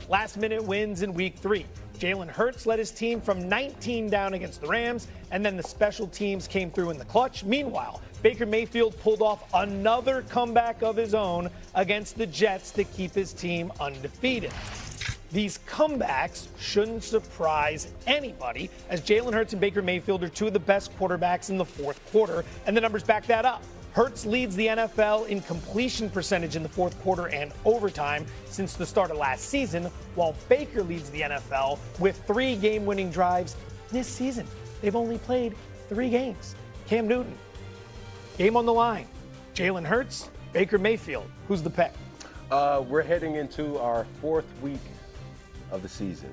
Last-minute wins in Week 3. Jalen Hurts led his team from 19 down against the Rams, and then the special teams came through in the clutch. Meanwhile, Baker Mayfield pulled off another comeback of his own against the Jets to keep his team undefeated. These comebacks shouldn't surprise anybody, as Jalen Hurts and Baker Mayfield are two of the best quarterbacks in the fourth quarter, and the numbers back that up. Hurts leads the NFL in completion percentage in the fourth quarter and overtime since the start of last season, while Baker leads the NFL with 3 game-winning drives this season. They've only played 3 games. Cam Newton, game on the line. Jalen Hurts, Baker Mayfield. Who's the pick? We're heading into our 4th week of the season.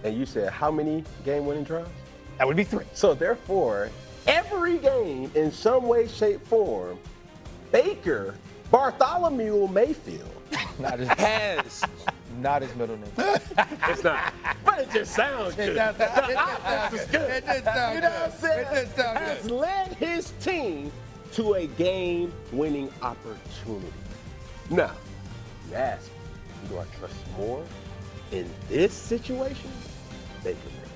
And you said how many game-winning drives? That would be 3. So therefore, every game, in some way, shape, form, Baker Bartholomew Mayfield not his middle name. It's not. But it just sounds good. It did sound You know what I'm saying? It did sound Has good. led his team to a game-winning opportunity. Now, you ask me, do I trust more in this situation? Baker Mayfield.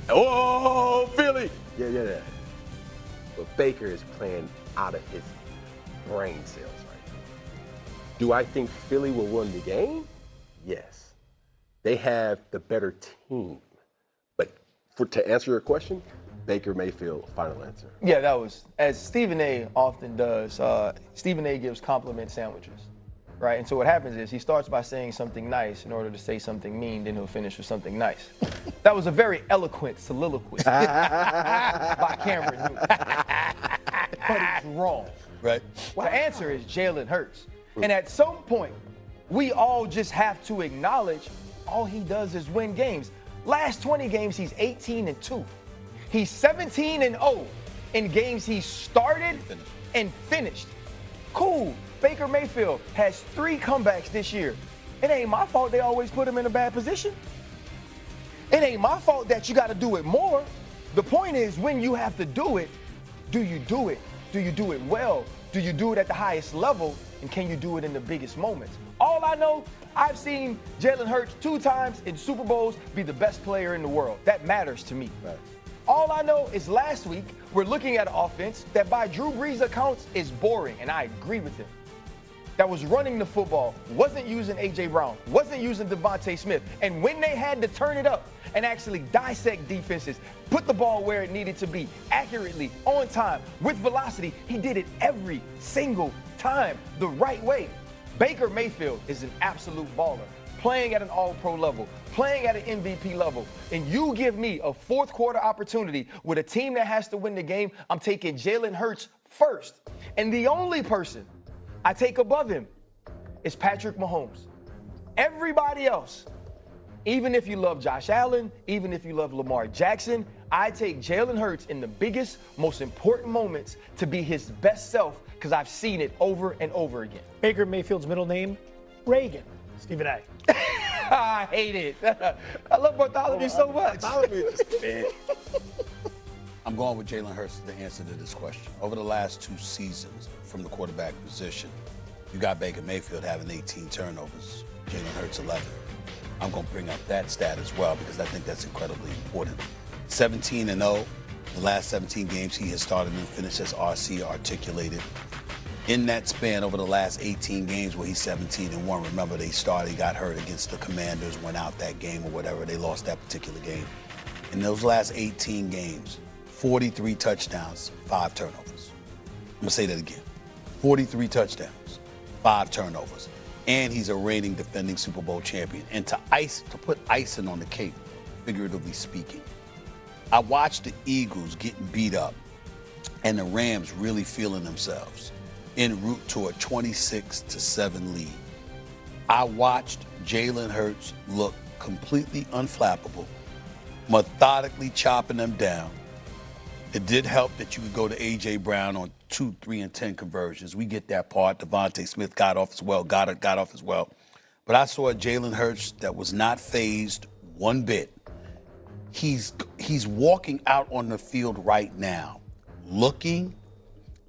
Oh, Philly! Yeah. But Baker is playing out of his brain cells right now. Do I think Philly will win the game? Yes. They have the better team. But to answer your question, Baker Mayfield, final answer. Yeah, that was, as Stephen A. often does, Stephen A. gives compliment sandwiches, right? And so what happens is he starts by saying something nice in order to say something mean, then he'll finish with something nice. That was a very eloquent soliloquy by Cameron Newton. But it's wrong. Right. Well, the answer is Jalen Hurts. And at some point, we all just have to acknowledge all he does is win games. Last 20 games, he's 18-2. He's 17-0 in games he started and finished. Cool. Baker Mayfield has 3 comebacks this year. It ain't my fault they always put him in a bad position. It ain't my fault that you got to do it more. The point is, when you have to do it, do you do it? Do you do it well? Do you do it at the highest level? And can you do it in the biggest moments? All I know, I've seen Jalen Hurts 2 times in Super Bowls be the best player in the world. That matters to me. Right. All I know is last week, we're looking at an offense that by Drew Brees' accounts is boring, and I agree with him. That was running the football, wasn't using A.J. Brown, wasn't using Devontae Smith. And when they had to turn it up and actually dissect defenses, put the ball where it needed to be, accurately, on time, with velocity, he did it every single time the right way. Baker Mayfield is an absolute baller, playing at an all-pro level, playing at an MVP level. And you give me a fourth quarter opportunity with a team that has to win the game, I'm taking Jalen Hurts first. And the only person I take above him is Patrick Mahomes. Everybody else, even if you love Josh Allen, even if you love Lamar Jackson, I take Jalen Hurts in the biggest, most important moments to be his best self because I've seen it over and over again. Baker Mayfield's middle name, Reagan. Stephen A. I hate it. I love Bartholomew so much. I'm going with Jalen Hurts to answer to this question. Over the last 2 seasons from the quarterback position, you got Baker Mayfield having 18 turnovers, Jalen Hurts 11. I'm going to bring up that stat as well because I think that's incredibly important. 17-0, the last 17 games he has started and finished as RC articulated. In that span over the last 18 games where he's 17-1, remember they started, got hurt against the Commanders, went out that game or whatever, they lost that particular game. In those last 18 games, 43 touchdowns, 5 turnovers. I'm gonna say that again. 43 touchdowns, 5 turnovers. And he's a reigning defending Super Bowl champion. And to put icing on the cake, figuratively speaking, I watched the Eagles getting beat up and the Rams really feeling themselves en route to a 26-7 lead. I watched Jalen Hurts look completely unflappable, methodically chopping them down. It did help that you could go to A.J. Brown on 2, 3, and 10 conversions. We get that part. Devontae Smith got off as well, got off as well. But I saw a Jalen Hurts that was not fazed one bit. He's walking out on the field right now, looking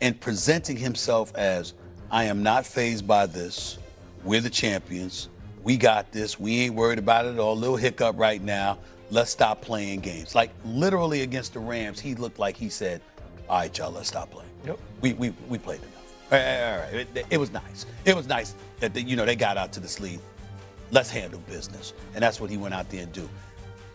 and presenting himself as, I am not fazed by this. We're the champions. we got this. We ain't worried about it. Or a little hiccup right now. Let's stop playing games. Like literally against the Rams, he looked like he said, "All right, y'all, let's stop playing. Yep. We played enough. All right. It was nice. It was nice that they got out to this lead. Let's handle business." And that's what he went out there and do.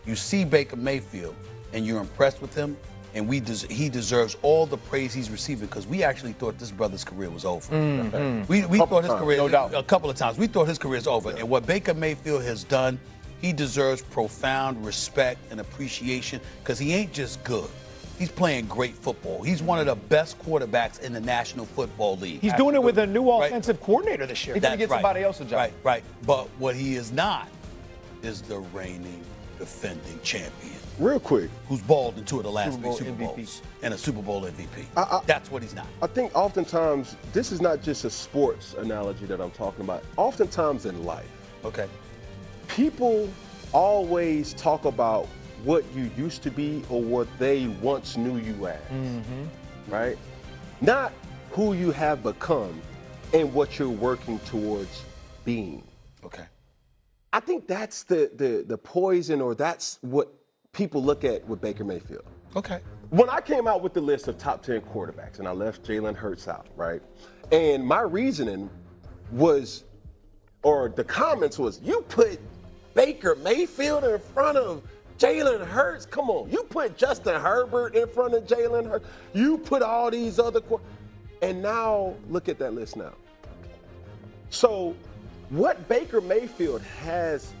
You see Baker Mayfield, and you're impressed with him, and he deserves all the praise he's receiving because we actually thought this brother's career was over. We thought his career, no doubt. a couple of times, we thought his career is over. And what Baker Mayfield has done, he deserves profound respect and appreciation because he ain't just good. He's playing great football. He's one of the best quarterbacks in the National Football League. He's doing it with a new offensive coordinator this year. He's going to get somebody else a job. Right. But what he is not is the reigning, defending champion. Real quick. Who's balled in 2 of the last Super 3 Bowl Super MVP. Bowls and a Super Bowl MVP. That's what he's not. I think oftentimes, this is not just a sports analogy that I'm talking about. Oftentimes in life, Okay. people always talk about what you used to be or what they once knew you as, right? Not who you have become and what you're working towards being. Okay. I think that's the poison, or that's what people look at with Baker Mayfield. Okay. When I came out with the list of top 10 quarterbacks and I left Jalen Hurts out, right? And my reasoning was, or the comments was, you put Baker Mayfield in front of Jalen Hurts? Come on. You put Justin Herbert in front of Jalen Hurts. You put all these other and now look at that list now. So what Baker Mayfield has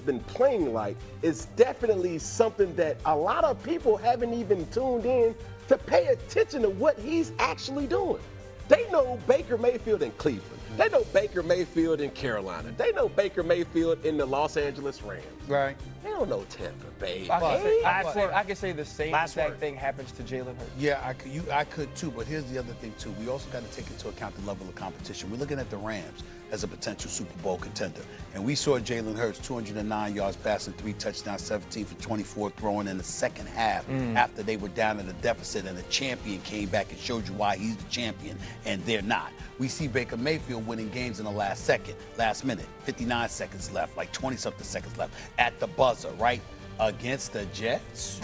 been playing like is definitely something that a lot of people haven't even tuned in to pay attention to what he's actually doing. They know Baker Mayfield in Cleveland. They know Baker Mayfield in Carolina. They know Baker Mayfield in the Los Angeles Rams. Right. They don't know Tampa Bay. I can say the same Last exact word. thing happens to Jalen Hurts. Yeah, I could too, but here's the other thing too. We also got to take into account the level of competition. We're looking at the Rams as a potential Super Bowl contender. And we saw Jalen Hurts, 209 yards passing, 3 touchdowns, 17 for 24 throwing in the second half after they were down in a deficit and the champion came back and showed you why he's the champion and they're not. We see Baker Mayfield winning games in the last minute, 59 seconds left, like 20-something seconds left at the buzzer, right? Against the Jets.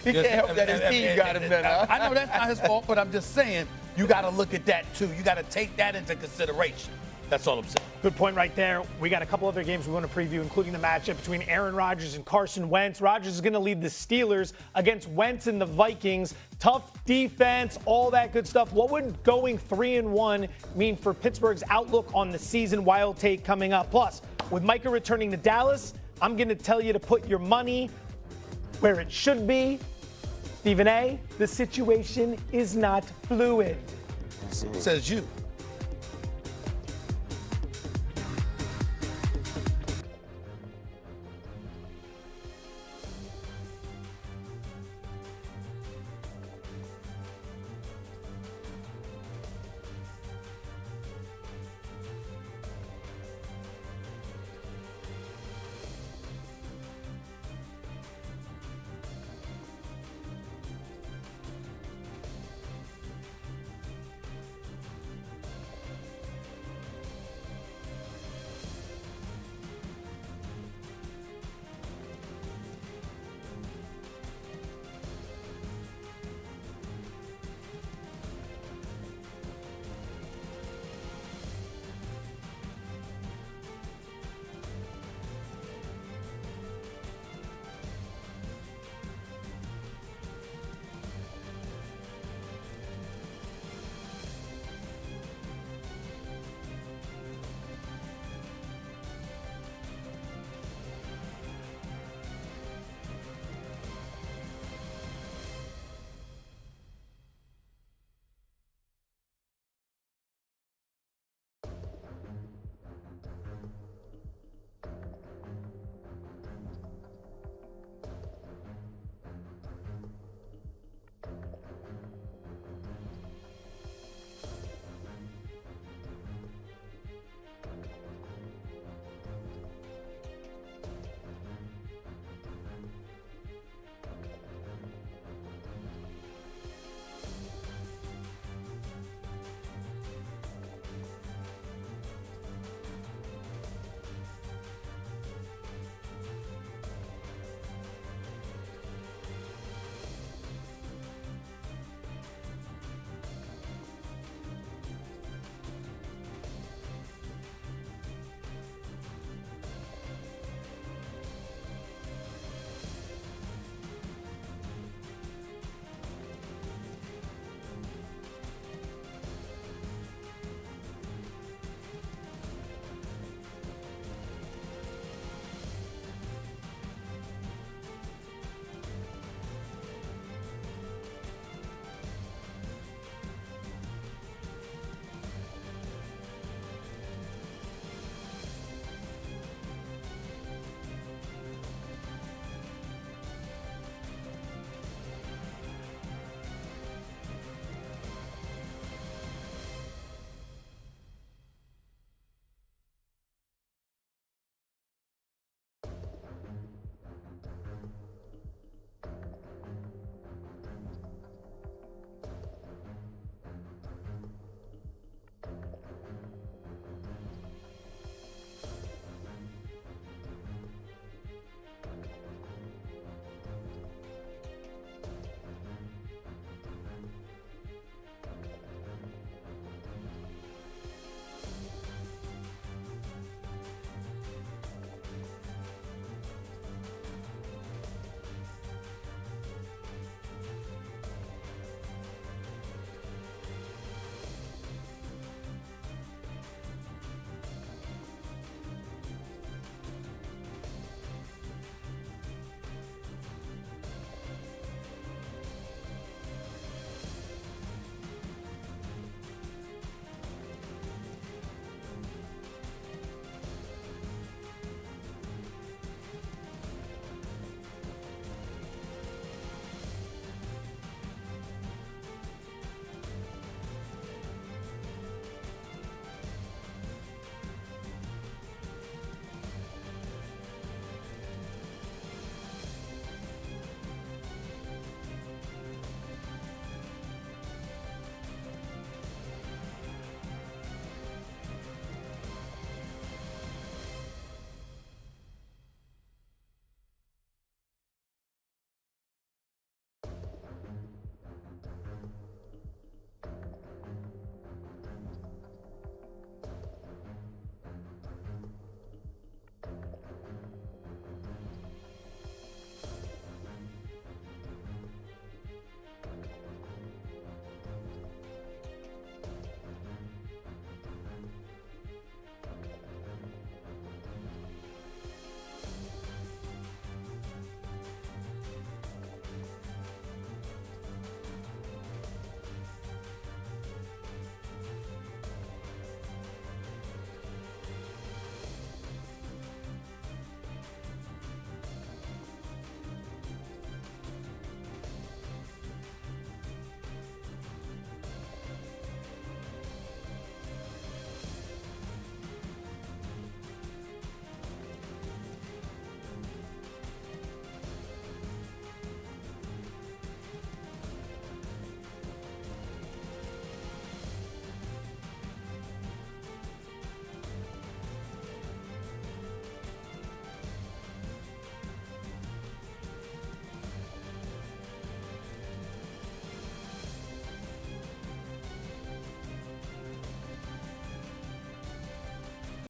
He can't help that his team got him then, huh? I know that's not his fault, but I'm just saying you got to look at that too. You got to take that into consideration. That's all I'm saying. Good point right there. We got a couple other games we want to preview, including the matchup between Aaron Rodgers and Carson Wentz. Rodgers is going to lead the Steelers against Wentz and the Vikings. Tough defense, all that good stuff. What would going 3-1 mean for Pittsburgh's outlook on the season? Wild take coming up. Plus, with Micah returning to Dallas, I'm going to tell you to put your money where it should be. Stephen A., the situation is not fluid. Says you.